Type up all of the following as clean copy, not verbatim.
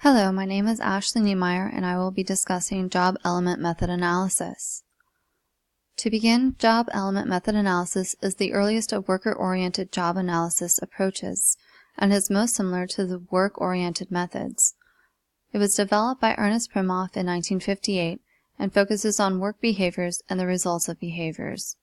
Hello, my name is Ashley Niemeyer, and I will be discussing job element method analysis. To begin, job element method analysis is the earliest of worker-oriented job analysis approaches and is most similar to the work-oriented methods. It was developed by Ernest Primoff in 1958 and focuses on work behaviors and the results of behaviors.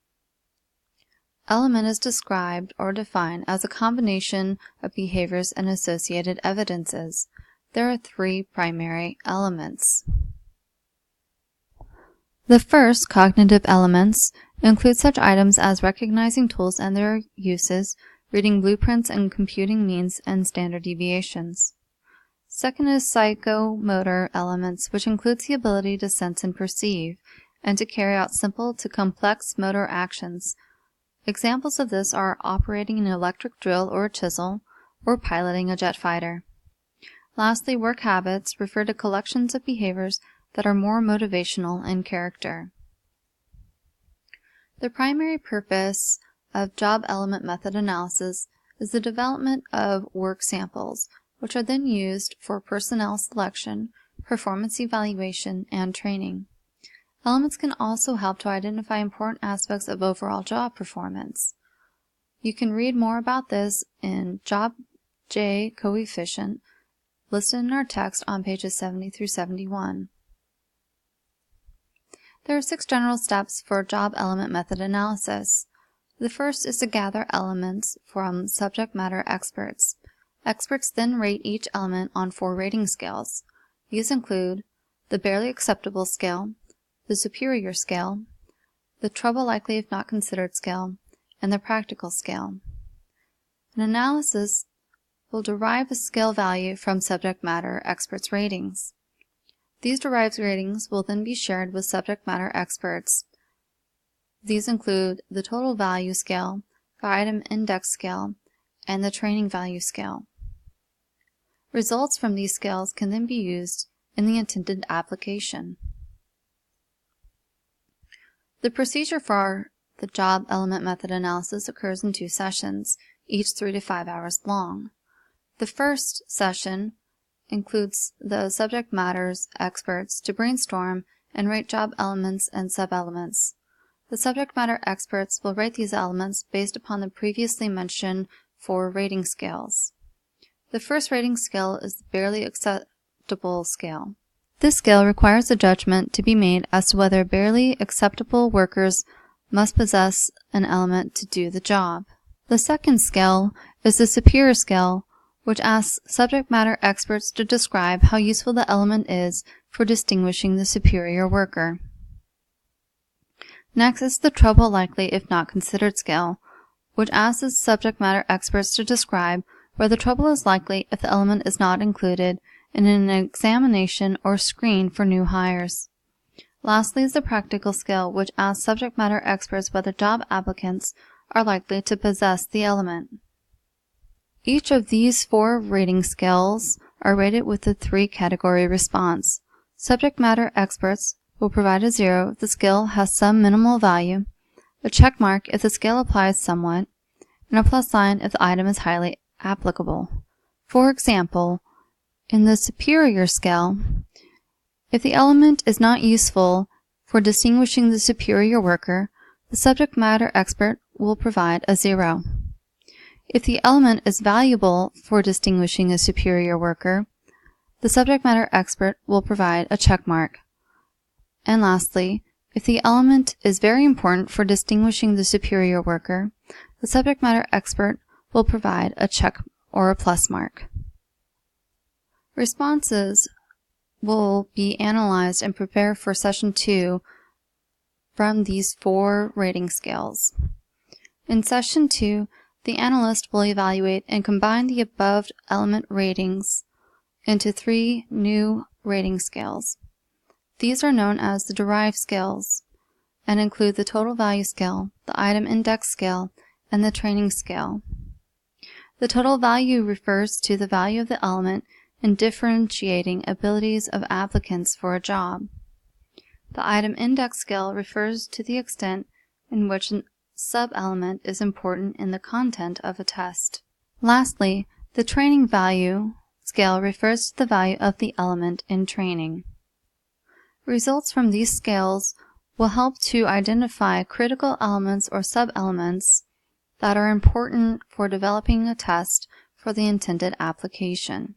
Element is described or defined as a combination of behaviors and associated evidences. There are three primary elements. The first, cognitive elements, include such items as recognizing tools and their uses, reading blueprints and computing means and standard deviations. Second is psychomotor elements, which includes the ability to sense and perceive, and to carry out simple to complex motor actions. Examples of this are operating an electric drill or a chisel, or piloting a jet fighter. Lastly, work habits refer to collections of behaviors that are more motivational in character. The primary purpose of job element method analysis is the development of work samples, which are then used for personnel selection, performance evaluation, and training. Elements can also help to identify important aspects of overall job performance. You can read more about this in Job J coefficient, listed in our text on pages 70 through 71. There are 6 general steps for job element method analysis. The first is to gather elements from subject matter experts. Experts then rate each element on 4 rating scales. These include the barely acceptable scale, the superior scale, the trouble likely if not considered scale, and the practical scale. An analysis will derive a scale value from subject matter experts' ratings. These derived ratings will then be shared with subject matter experts. These include the total value scale, the item index scale, and the training value scale. Results from these scales can then be used in the intended application. The procedure for the job element method analysis occurs in 2 sessions, each 3 to 5 hours long. The first session includes the subject matter's experts to brainstorm and rate job elements and sub-elements. The subject matter experts will rate these elements based upon the previously mentioned 4 rating scales. The first rating scale is the barely acceptable scale. This scale requires a judgment to be made as to whether barely acceptable workers must possess an element to do the job. The second scale is the superior scale, which asks subject matter experts to describe how useful the element is for distinguishing the superior worker. Next is the trouble likely if not considered scale, which asks the subject matter experts to describe whether trouble is likely if the element is not included in an examination or screen for new hires. Lastly is the practical scale, which asks subject matter experts whether job applicants are likely to possess the element. Each of these 4 rating scales are rated with the 3-category response. Subject matter experts will provide a 0 if the scale has some minimal value, a check mark if the scale applies somewhat, and a plus sign if the item is highly applicable. For example, in the superior scale, if the element is not useful for distinguishing the superior worker, the subject matter expert will provide a 0. If the element is valuable for distinguishing a superior worker, the subject matter expert will provide a check mark. And lastly, if the element is very important for distinguishing the superior worker, the subject matter expert will provide a check or a plus mark. Responses will be analyzed and prepared for session 2 from these 4 rating scales. In session 2, the analyst will evaluate and combine the above element ratings into 3 new rating scales. These are known as the derived scales and include the total value scale, the item index scale, and the training scale. The total value refers to the value of the element in differentiating abilities of applicants for a job. The item index scale refers to the extent in which an sub-element is important in the content of a test. Lastly, the training value scale refers to the value of the element in training. Results from these scales will help to identify critical elements or sub-elements that are important for developing a test for the intended application.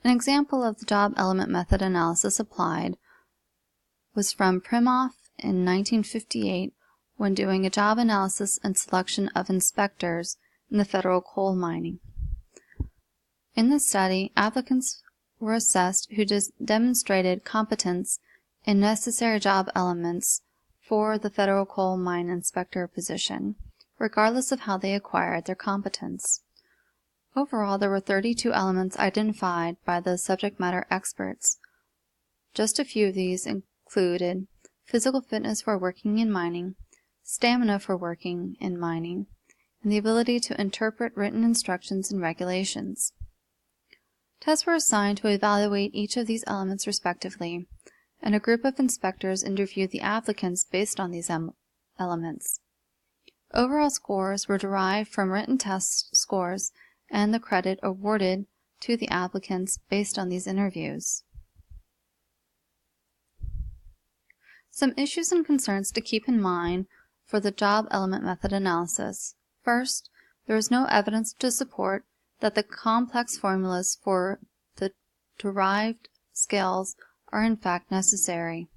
An example of the job element method analysis applied was from Primoff in 1958 when doing a job analysis and selection of inspectors in the federal coal mining. In the study, applicants were assessed who demonstrated competence in necessary job elements for the federal coal mine inspector position, regardless of how they acquired their competence. Overall, there were 32 elements identified by the subject matter experts. Just a few of these included physical fitness for working in mining, stamina for working in mining, and the ability to interpret written instructions and regulations. Tests were assigned to evaluate each of these elements respectively, and a group of inspectors interviewed the applicants based on these elements. Overall scores were derived from written test scores and the credit awarded to the applicants based on these interviews. Some issues and concerns to keep in mind for the job element method analysis. First, there is no evidence to support that the complex formulas for the derived scales are in fact necessary.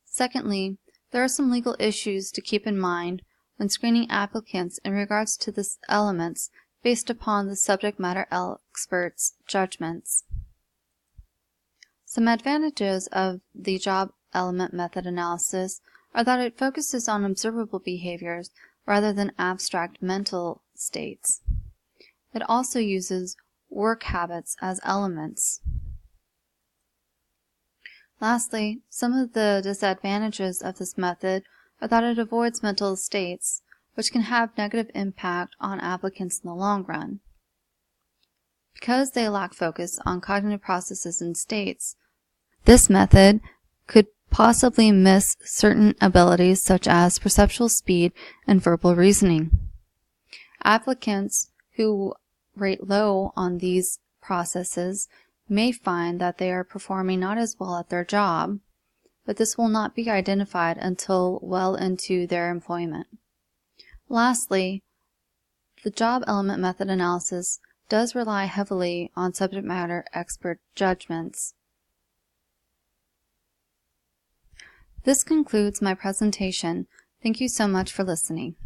Secondly, there are some legal issues to keep in mind when screening applicants in regards to the elements based upon the subject matter experts' judgments. Some advantages of the job element method analysis are that it focuses on observable behaviors rather than abstract mental states. It also uses work habits as elements. Lastly, some of the disadvantages of this method are that it avoids mental states, which can have negative impact on applicants in the long run. Because they lack focus on cognitive processes and states, this method could possibly miss certain abilities such as perceptual speed and verbal reasoning. Applicants who rate low on these processes may find that they are performing not as well at their job, but this will not be identified until well into their employment. Lastly, the job element method analysis does rely heavily on subject matter expert judgments. This concludes my presentation. Thank you so much for listening.